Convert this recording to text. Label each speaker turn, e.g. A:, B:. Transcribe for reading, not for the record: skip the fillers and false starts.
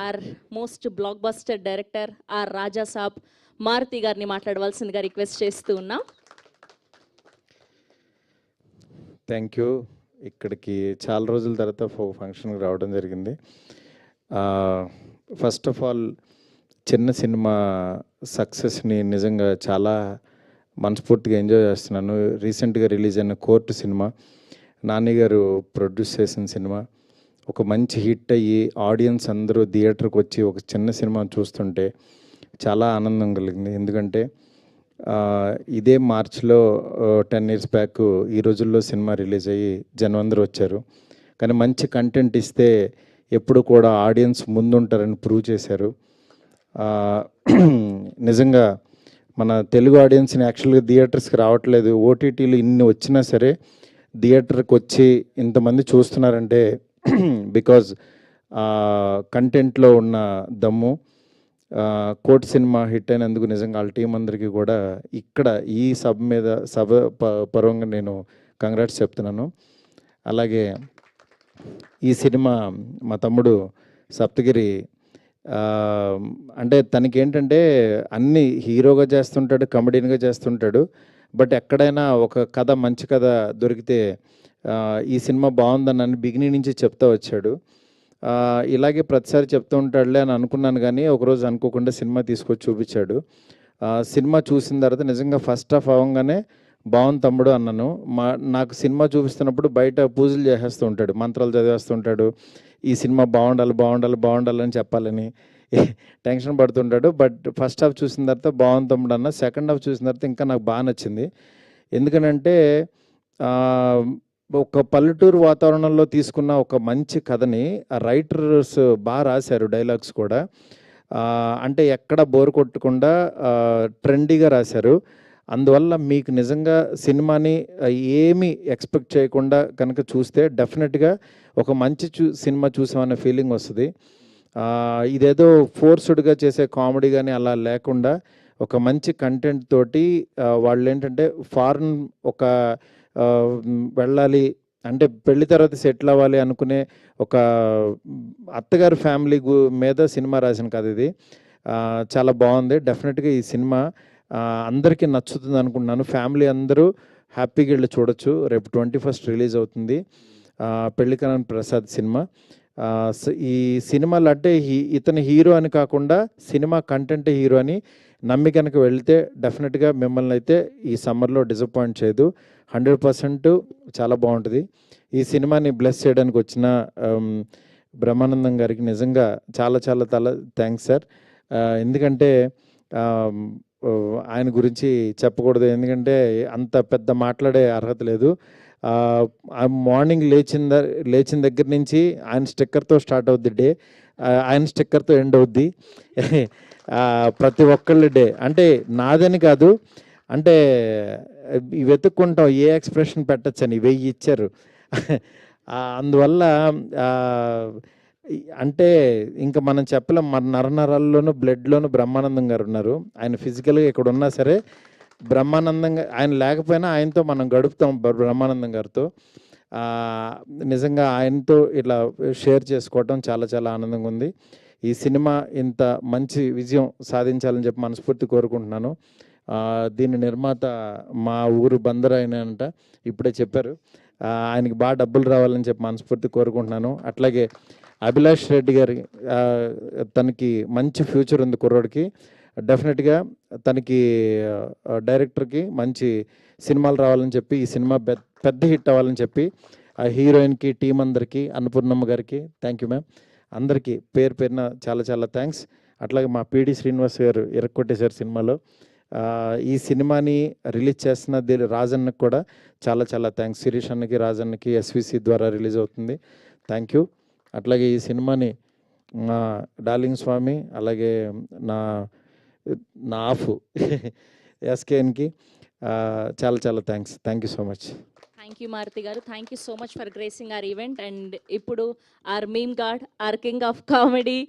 A: Are most blockbuster director our Raja Saab Maruthi గారిని మాట్లాడవలసిందిగా request చేస్తూ ఉన్నాం.
B: Thank you. ఇక్కడికి చాలా రోజుల తర్వాత ఫంక్షన్కి రావడం జరిగింది. ఫస్ట్ ఆఫ్ ఆల్ చిన్న సినిమా సక్సెస్ని నిజంగా చాలా మనస్ఫూర్తిగా ఎంజాయ్ చేస్తున్నాను. రీసెంట్గా రిలీజ్ అయిన కోర్టు సినిమా నాని గారు ప్రొడ్యూస్ చేసిన సినిమా ఒక మంచి హిట్ అయ్యి ఆడియన్స్ అందరూ థియేటర్కి వచ్చి ఒక చిన్న సినిమా చూస్తుంటే చాలా ఆనందం కలిగింది. ఎందుకంటే ఇదే మార్చ్లో 10 years బ్యాక్ ఈ రోజుల్లో సినిమా రిలీజ్ అయ్యి జనం అందరూ వచ్చారు. కానీ మంచి కంటెంట్ ఇస్తే ఎప్పుడు కూడా ఆడియన్స్ ముందుంటారని ప్రూవ్ చేశారు. నిజంగా మన తెలుగు ఆడియన్స్ని యాక్చువల్గా థియేటర్స్కి రావట్లేదు, ఓటీటీలు ఇన్ని వచ్చినా సరే థియేటర్కి వచ్చి ఇంతమంది చూస్తున్నారంటే బికాజ్ కంటెంట్లో ఉన్న దమ్ము. కోర్ట్ సినిమా హిట్ అయినందుకు నిజంగా వాళ్ళ టీం అందరికీ కూడా ఇక్కడ ఈ సభ పరంగా నేను కంగ్రాట్స్ చెప్తున్నాను. అలాగే ఈ సినిమా మా తమ్ముడు సప్తగిరి అంటే తనకి ఏంటంటే అన్ని హీరోగా చేస్తుంటాడు, కమెడీన్గా చేస్తుంటాడు. బట్ ఎక్కడైనా ఒక కథ మంచి కథ దొరికితే ఈ సినిమా బాగుందని బిగినింగ్ నుంచి చెప్తా వచ్చాడు. ఇలాగే ప్రతిసారి చెప్తూ ఉంటాడులే అని అనుకున్నాను, కానీ ఒకరోజు అనుకోకుండా సినిమా తీసుకొచ్చి చూపించాడు. సినిమా చూసిన తర్వాత నిజంగా ఫస్ట్ హాఫ్ అవ్వగానే బాగుంది తమ్ముడు అన్నాను. నాకు సినిమా చూపిస్తున్నప్పుడు బయట పూజలు చేసేస్తూ ఉంటాడు, మంత్రాలు చదివేస్తుంటాడు, ఈ సినిమా బాగుండాలి బాగుండాలి బాగుండాలి అని చెప్పాలని టెన్షన్ పడుతుంటాడు. బట్ ఫస్ట్ హాఫ్ చూసిన తర్వాత బాగుంది తమ్ముడు అన్న. సెకండ్ హాఫ్ చూసిన తర్వాత ఇంకా నాకు బాగా నచ్చింది. ఎందుకనంటే ఒక పల్లెటూరు వాతావరణంలో తీసుకున్న ఒక మంచి కథని రైటర్స్ బాగా రాశారు, డైలాగ్స్ కూడా. అంటే ఎక్కడ బోర్ కొట్టకుండా ట్రెండీగా రాశారు. అందువల్ల మీకు నిజంగా సినిమాని ఏమీ ఎక్స్పెక్ట్ చేయకుండా కనుక చూస్తే డెఫినెట్గా ఒక మంచి సినిమా చూసామనే ఫీలింగ్ వస్తుంది. ఇదేదో ఫోర్స్డ్గా చేసే కామెడీ కానీ అలా లేకుండా ఒక మంచి కంటెంట్ తోటి వాళ్ళు ఏంటంటే ఫారెన్ ఒక వెళ్ళాలి అంటే పెళ్లి తర్వాత సెటిల్ అవ్వాలి అనుకునే ఒక అత్తగారి ఫ్యామిలీ మీద సినిమా రాసిన కథ ఇది. చాలా బాగుంది. డెఫినెట్గా ఈ సినిమా అందరికీ నచ్చుతుంది అనుకుంటున్నాను. ఫ్యామిలీ అందరూ హ్యాపీగా వెళ్ళి చూడొచ్చు. రేపు 21st రిలీజ్ అవుతుంది పెళ్లికరణ్ ప్రసాద్ సినిమా. ఈ సినిమాలు అంటే ఇతని హీరో అని కాకుండా సినిమా కంటెంట్ హీరో అని నమ్మి కనుక వెళితే డెఫినెట్గా మిమ్మల్ని అయితే ఈ సమ్మర్లో డిసప్పాయింట్ చేయదు. 100% చాలా బాగుంటుంది. ఈ సినిమాని బ్లెస్ చేయడానికి వచ్చిన బ్రహ్మానందం గారికి నిజంగా చాలా చాలా చాలా థ్యాంక్స్ సార్. ఎందుకంటే ఆయన గురించి చెప్పకూడదు, ఎందుకంటే అంత పెద్ద మాట్లాడే అర్హత లేదు. మార్నింగ్ లేచిన దగ్గర నుంచి ఆయన స్టిక్కర్తో స్టార్ట్ అవుద్ది డే, ఆయన స్టిక్కర్తో ఎండ్ అవుద్ది ప్రతి ఒక్కళ్ళ డే. అంటే నాదని కాదు, అంటే వెతుక్కుంటాం ఏ ఎక్స్ప్రెషన్ పెట్టచ్చు అని 1000 ఇచ్చారు. అందువల్ల అంటే ఇంకా మనం చెప్పలేం. మన నరనరాల్లోనూ బ్లడ్లోనూ బ్రహ్మానందం గారు ఉన్నారు. ఆయన ఫిజికల్గా ఇక్కడ ఉన్నా సరే బ్రహ్మానందంగా ఆయన లేకపోయినా ఆయనతో మనం గడుపుతాం బ్రహ్మానందం గారితో. నిజంగా ఆయనతో ఇట్లా షేర్ చేసుకోవటం చాలా చాలా ఆనందంగా ఉంది. ఈ సినిమా ఇంత మంచి విజయం సాధించాలని చెప్పి మనస్ఫూర్తి కోరుకుంటున్నాను. దీని నిర్మాత మా ఊరు బందర్ అయినంట, ఇప్పుడే చెప్పారు. ఆయనకి బాగా డబ్బులు రావాలని చెప్పి మనస్ఫూర్తి కోరుకుంటున్నాను. అట్లాగే అభిలాష్ రెడ్డి గారి తనకి మంచి ఫ్యూచర్ ఉంది కుర్రోడికి. డెఫినెట్గా తనకి డైరెక్టర్కి మంచి సినిమాలు రావాలని చెప్పి ఈ సినిమా పెద్ద హిట్ అవ్వాలని చెప్పి ఆ హీరోయిన్కి టీం అందరికీ అన్నపూర్ణమ్మ గారికి థ్యాంక్ యూ మ్యామ్. అందరికీ పేరు పేరున చాలా చాలా థ్యాంక్స్. అట్లాగే మా పిడి శ్రీనివాస్ గారు ఇరక్కొట్టేశారు సినిమాలో. ఈ సినిమాని రిలీజ్ చేస్తున్న రాజన్నకి కూడా చాలా చాలా థ్యాంక్స్. శిరీష్ అన్నకి రాజన్నకి ఎస్విసి ద్వారా రిలీజ్ అవుతుంది. Thank you. అట్లాగే ఈ సినిమాని మా డార్లింగ్ స్వామి అలాగే నా ఆఫ్ ఎస్కేఎన్కి చాలా చాలా thanks. Thank you so much.
A: Thank you Maruthi గారు. Thank you so much for gracing our event. And ఇప్పుడు our meme god, our king of comedy